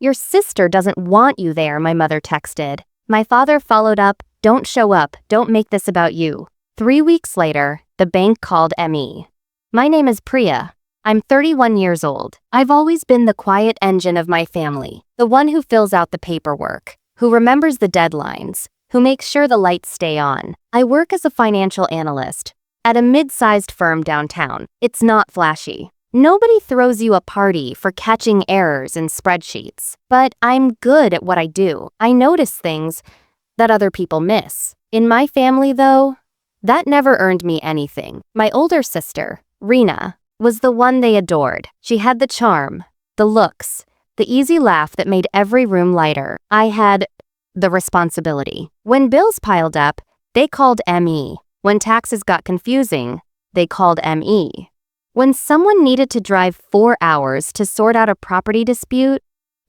"Your sister doesn't want you there," my mother texted. My father followed up, "Don't show up, don't make this about you." 3 weeks later, the bank called me. "My name is Priya. I'm 31 years old. I've always been the quiet engine of my family, the one who fills out the paperwork, who remembers the deadlines, who makes sure the lights stay on. I work as a financial analyst at a mid-sized firm downtown. It's not flashy. Nobody throws you a party for catching errors in spreadsheets. But I'm good at what I do. I notice things that other people miss. In my family, though, that never earned me anything. My older sister, Rena, was the one they adored. She had the charm, the looks, the easy laugh that made every room lighter. I had the responsibility. When bills piled up, they called ME. When taxes got confusing, they called ME. When someone needed to drive 4 hours to sort out a property dispute,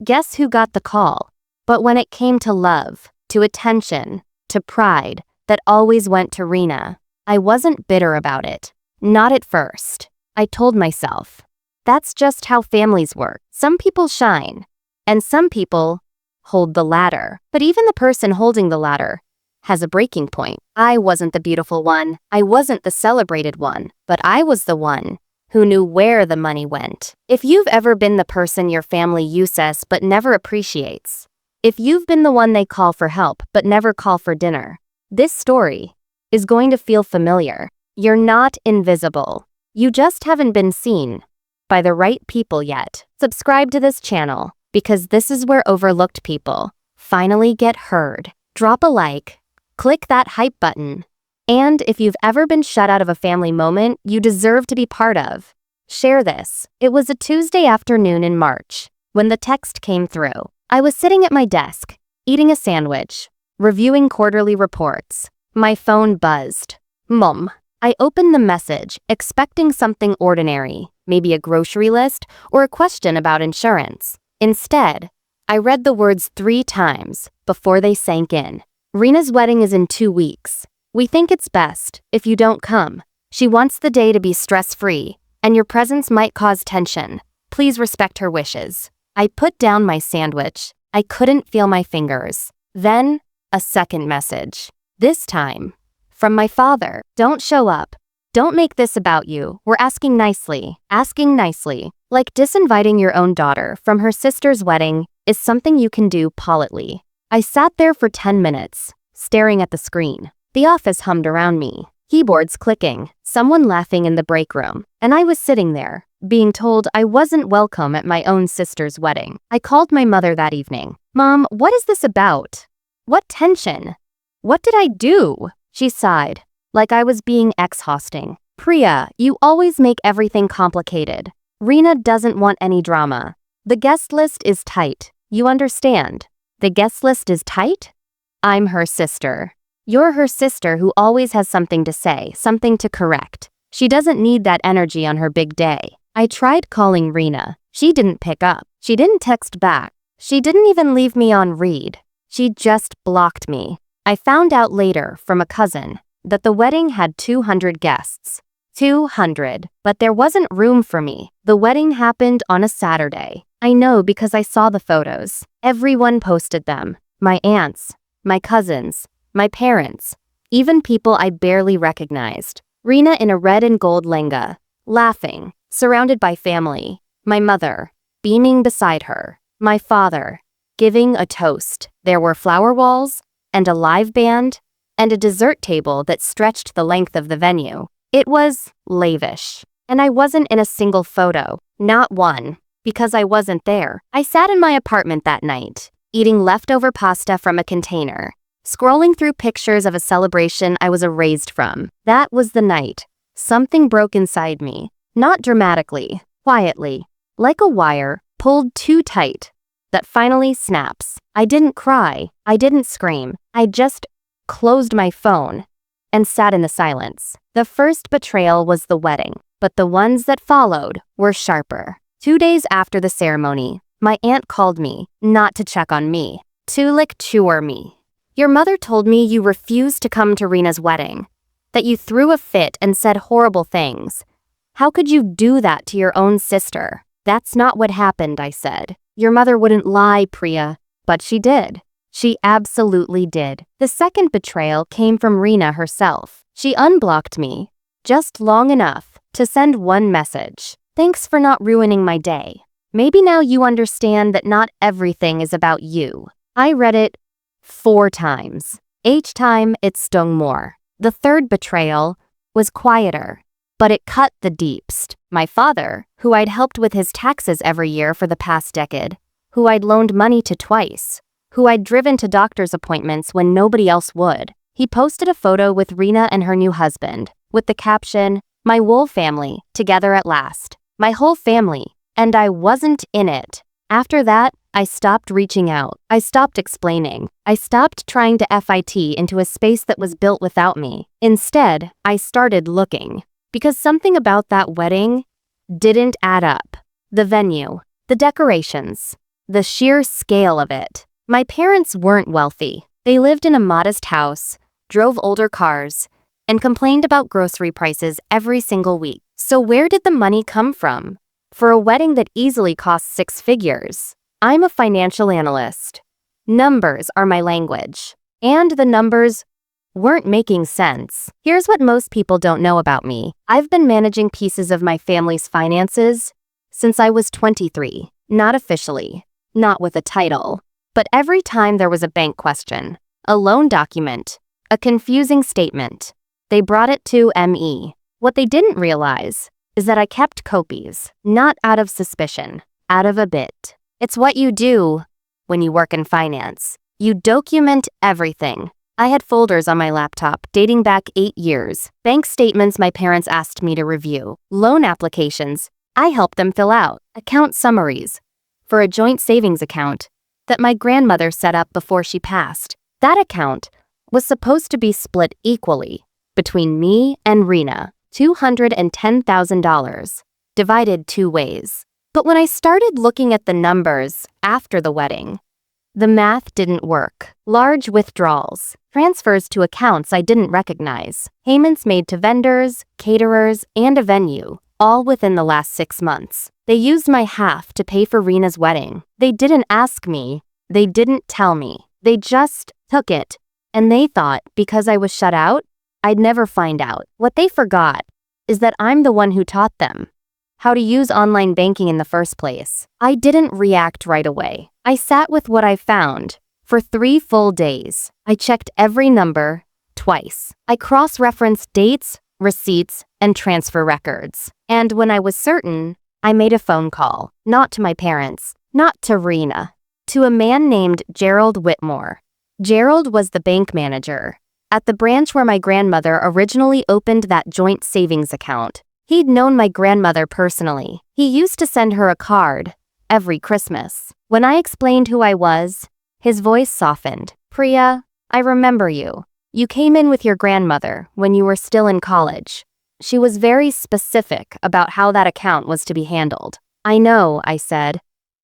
guess who got the call? But when it came to love, to attention, to pride, that always went to Rena. I wasn't bitter about it. Not at first. I told myself, that's just how families work. Some people shine, and some people hold the ladder. But even the person holding the ladder has a breaking point. I wasn't the beautiful one. I wasn't the celebrated one. But I was the one who knew where the money went. If you've ever been the person your family uses but never appreciates, if you've been the one they call for help but never call for dinner, this story is going to feel familiar. You're not invisible. You just haven't been seen by the right people yet. Subscribe to this channel because this is where overlooked people finally get heard. Drop a like, click that hype button, and if you've ever been shut out of a family moment you deserve to be part of, share this. It was a Tuesday afternoon in March when the text came through. I was sitting at my desk, eating a sandwich, reviewing quarterly reports. My phone buzzed. Mom. I opened the message, expecting something ordinary, maybe a grocery list or a question about insurance. Instead, I read the words 3 times before they sank in. Rena's wedding is in 2 weeks. We think it's best if you don't come. She wants the day to be stress-free, and your presence might cause tension. Please respect her wishes. I put down my sandwich. I couldn't feel my fingers. Then, a second message. This time, from my father. Don't show up. Don't make this about you. We're asking nicely. Asking nicely. Like disinviting your own daughter from her sister's wedding is something you can do politely. I sat there for 10 minutes, staring at the screen. The office hummed around me. Keyboards clicking, someone laughing in the break room. And I was sitting there, being told I wasn't welcome at my own sister's wedding. I called my mother that evening. Mom, what is this about? What tension? What did I do? She sighed, like I was being exhausting. Priya, you always make everything complicated. Rena doesn't want any drama. The guest list is tight. You understand? The guest list is tight? I'm her sister. You're her sister who always has something to say, something to correct. She doesn't need that energy on her big day. I tried calling Rena. She didn't pick up. She didn't text back. She didn't even leave me on read. She just blocked me. I found out later from a cousin that the wedding had 200 guests. 200. But there wasn't room for me. The wedding happened on a Saturday. I know because I saw the photos. Everyone posted them. My aunts, my cousins, my parents, even people I barely recognized. Rena in a red and gold lehenga, laughing, surrounded by family. My mother, beaming beside her. My father, giving a toast. There were flower walls, and a live band, and a dessert table that stretched the length of the venue. It was lavish. And I wasn't in a single photo. Not one. Because I wasn't there. I sat in my apartment that night, eating leftover pasta from a container, scrolling through pictures of a celebration I was erased from. That was the night. Something broke inside me. Not dramatically, quietly, like a wire pulled too tight that finally snaps. I didn't cry. I didn't scream. I just closed my phone and sat in the silence. The first betrayal was the wedding, but the ones that followed were sharper. 2 days after the ceremony, my aunt called me, not to check on me, to lecture me. Your mother told me you refused to come to Rena's wedding, that you threw a fit and said horrible things. How could you do that to your own sister? That's not what happened, I said. Your mother wouldn't lie, Priya. But she did. She absolutely did. The second betrayal came from Rena herself. She unblocked me, just long enough to send one message. Thanks for not ruining my day. Maybe now you understand that not everything is about you. I read it 4 times. Each time it stung more. The third betrayal was quieter, but it cut the deepest. My father, who I'd helped with his taxes every year for the past decade, who I'd loaned money to twice, who I'd driven to doctor's appointments when nobody else would. He posted a photo with Rena and her new husband, with the caption, "My whole family, together at last." My whole family, and I wasn't in it. After that, I stopped reaching out. I stopped explaining. I stopped trying to fit into a space that was built without me. Instead, I started looking. Because something about that wedding didn't add up. The venue, the decorations, the sheer scale of it. My parents weren't wealthy. They lived in a modest house, drove older cars, and complained about grocery prices every single week. So where did the money come from? For a wedding that easily costs 6 figures. I'm a financial analyst. Numbers are my language. And the numbers weren't making sense. Here's what most people don't know about me. I've been managing pieces of my family's finances since I was 23. Not officially, not with a title. But every time there was a bank question, a loan document, a confusing statement, they brought it to me. What they didn't realize is that I kept copies, not out of suspicion, out of a bit. It's what you do when you work in finance. You document everything. I had folders on my laptop dating back 8 years, bank statements my parents asked me to review, loan applications I helped them fill out, account summaries for a joint savings account that my grandmother set up before she passed. That account was supposed to be split equally between me and Rena, $210,000, divided 2 ways. But when I started looking at the numbers after the wedding, the math didn't work. Large withdrawals, transfers to accounts I didn't recognize, payments made to vendors, caterers, and a venue, all within the last 6 months. They used my half to pay for Rena's wedding. They didn't ask me. They didn't tell me. They just took it. And they thought because I was shut out, I'd never find out. What they forgot is that I'm the one who taught them how to use online banking in the first place. I didn't react right away. I sat with what I found for 3 full days. I checked every number twice. I cross-referenced dates, receipts, and transfer records. And when I was certain, I made a phone call, not to my parents, not to Rena, to a man named Gerald Whitmore. Gerald was the bank manager at the branch where my grandmother originally opened that joint savings account. He'd known my grandmother personally. He used to send her a card every Christmas. When I explained who I was, his voice softened. "Priya, I remember you. You came in with your grandmother when you were still in college. She was very specific about how that account was to be handled." "I know," I said.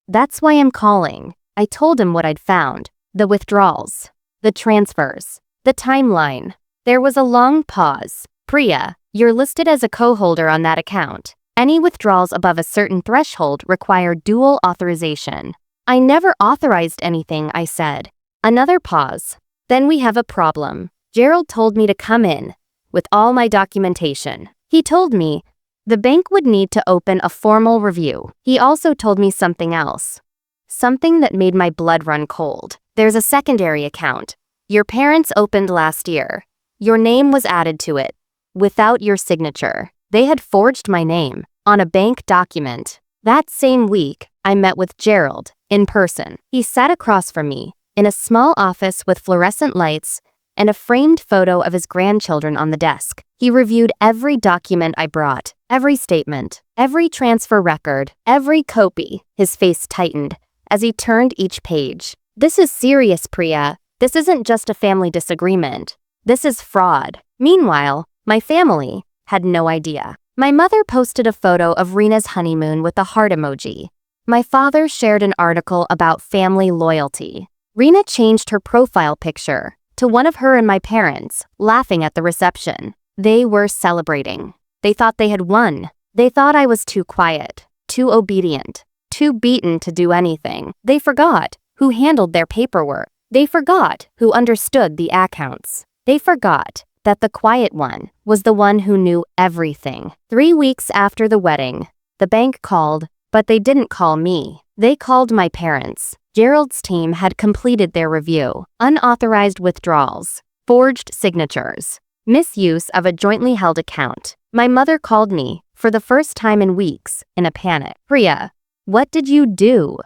"That's why I'm calling." I told him what I'd found. The withdrawals, the transfers, the timeline. There was a long pause. "Priya, you're listed as a co-holder on that account. Any withdrawals above a certain threshold require dual authorization." "I never authorized anything," I said. Another pause. "Then we have a problem." Gerald told me to come in with all my documentation. He told me the bank would need to open a formal review. He also told me something else, something that made my blood run cold. "There's a secondary account your parents opened last year. Your name was added to it without your signature." They had forged my name on a bank document. That same week, I met with Gerald in person. He sat across from me in a small office with fluorescent lights and a framed photo of his grandchildren on the desk. He reviewed every document I brought, every statement, every transfer record, every copy. His face tightened as he turned each page. "This is serious, Priya. This isn't just a family disagreement. This is fraud." Meanwhile, my family had no idea. My mother posted a photo of Rena's honeymoon with a heart emoji. My father shared an article about family loyalty. Rena changed her profile picture to one of her and my parents, laughing at the reception. They were celebrating. They thought they had won. They thought I was too quiet, too obedient, too beaten to do anything. They forgot who handled their paperwork. They forgot who understood the accounts. They forgot that the quiet one was the one who knew everything. 3 weeks after the wedding, the bank called, but they didn't call me. They called my parents. Gerald's team had completed their review. Unauthorized withdrawals, forged signatures, misuse of a jointly held account. My mother called me, for the first time in weeks, in a panic. Priya, what did you do?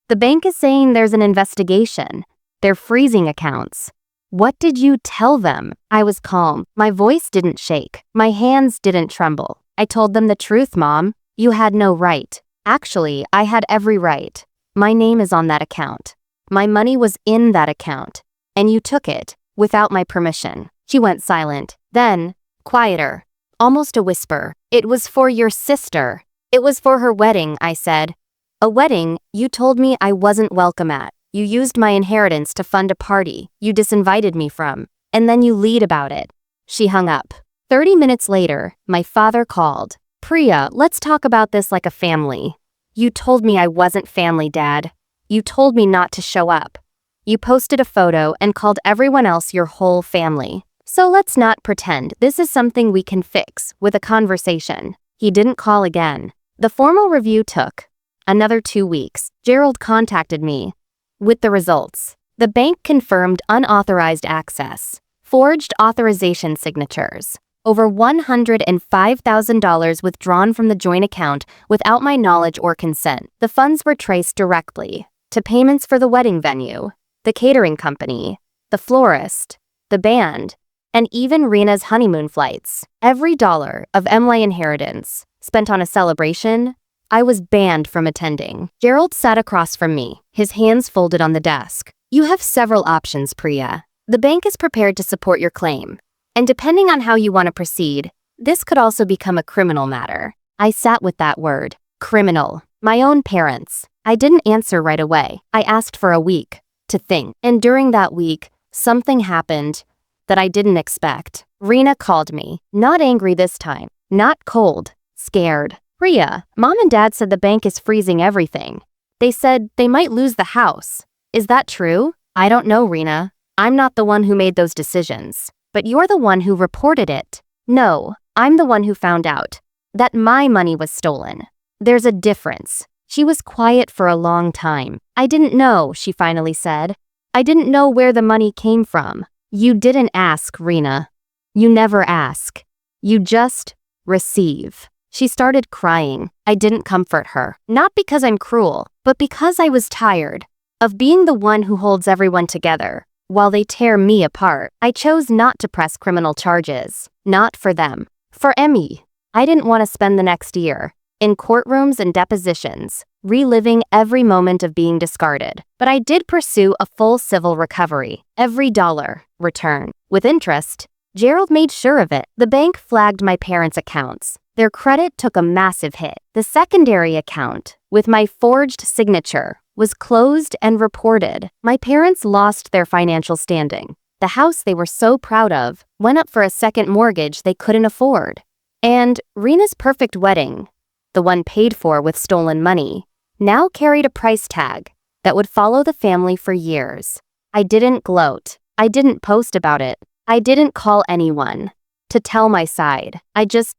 The bank is saying there's an investigation. They're freezing accounts. What did you tell them? I was calm. My voice didn't shake. My hands didn't tremble. I told them the truth, Mom. You had no right. Actually, I had every right. My name is on that account. My money was in that account. And you took it, without my permission. She went silent. Then, quieter. Almost a whisper. It was for your sister. It was for her wedding, I said. A wedding you told me I wasn't welcome at. You used my inheritance to fund a party you disinvited me from, and then you lied about it. She hung up. 30 minutes later, my father called. Priya, let's talk about this like a family. You told me I wasn't family, Dad. You told me not to show up. You posted a photo and called everyone else your whole family. So let's not pretend this is something we can fix with a conversation. He didn't call again. The formal review took another 2 weeks. Gerald contacted me with the results. The bank confirmed unauthorized access, forged authorization signatures, over $105,000 withdrawn from the joint account without my knowledge or consent. The funds were traced directly to payments for the wedding venue, the catering company, the florist, the band, and even Rena's honeymoon flights. Every dollar of my inheritance spent on a celebration, I was banned from attending. Gerald sat across from me, his hands folded on the desk. You have several options, Priya. The bank is prepared to support your claim. And depending on how you want to proceed, this could also become a criminal matter. I sat with that word, criminal. My own parents. I didn't answer right away. I asked for a week to think. And during that week, something happened that I didn't expect. Rena called me, not angry this time, not cold, scared. Priya, Mom and Dad said the bank is freezing everything. They said they might lose the house. Is that true? I don't know, Rena. I'm not the one who made those decisions. But you're the one who reported it. No, I'm the one who found out that my money was stolen. There's a difference. She was quiet for a long time. I didn't know, she finally said. I didn't know where the money came from. You didn't ask, Rena. You never ask. You just receive. She started crying. I didn't comfort her. Not because I'm cruel, but because I was tired of being the one who holds everyone together while they tear me apart. I chose not to press criminal charges. Not for them. For Emmy. I didn't want to spend the next year in courtrooms and depositions, reliving every moment of being discarded. But I did pursue a full civil recovery. Every dollar return. With interest. Gerald made sure of it. The bank flagged my parents' accounts. Their credit took a massive hit. The secondary account, with my forged signature, was closed and reported. My parents lost their financial standing. The house they were so proud of went up for a second mortgage they couldn't afford. And Rena's perfect wedding, the one paid for with stolen money, now carried a price tag that would follow the family for years. I didn't gloat. I didn't post about it. I didn't call anyone to tell my side. I just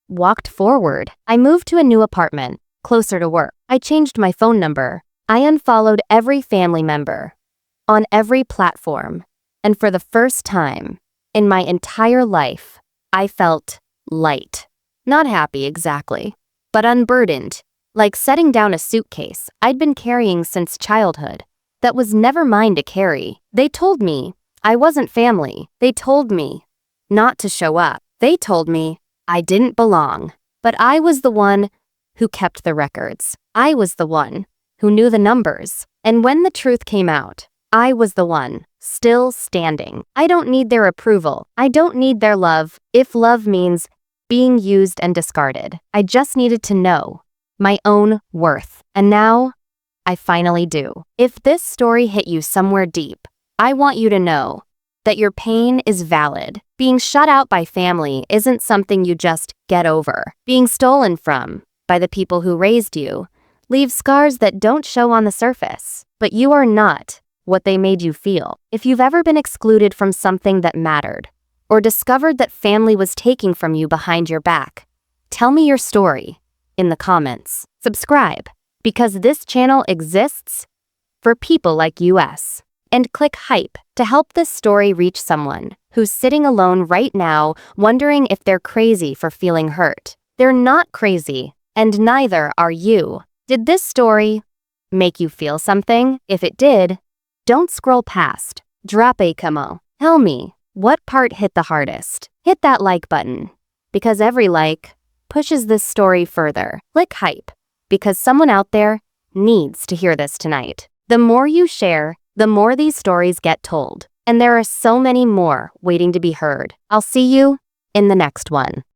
walked forward. I moved to a new apartment, closer to work. I changed my phone number. I unfollowed every family member on every platform. And for the first time in my entire life, I felt light. Not happy exactly, but unburdened, like setting down a suitcase I'd been carrying since childhood that was never mine to carry. They told me I wasn't family. They told me not to show up. They told me I didn't belong. But I was the one who kept the records. I was the one who knew the numbers. And when the truth came out, I was the one still standing. I don't need their approval. I don't need their love, if love means being used and discarded. I just needed to know my own worth. And now, I finally do. If this story hit you somewhere deep, I want you to know that your pain is valid. Being shut out by family isn't something you just get over. Being stolen from by the people who raised you leave scars that don't show on the surface. But you are not what they made you feel. If you've ever been excluded from something that mattered, or discovered that family was taking from you behind your back, tell me your story in the comments. Subscribe, because this channel exists for people like us. And click hype to help this story reach someone who's sitting alone right now wondering if they're crazy for feeling hurt. They're not crazy, and neither are you. Did this story make you feel something? If it did, don't scroll past. Drop a comment. Tell me, what part hit the hardest? Hit that like button, because every like pushes this story further. Click hype, because someone out there needs to hear this tonight. The more you share, the more these stories get told. And there are so many more waiting to be heard. I'll see you in the next one.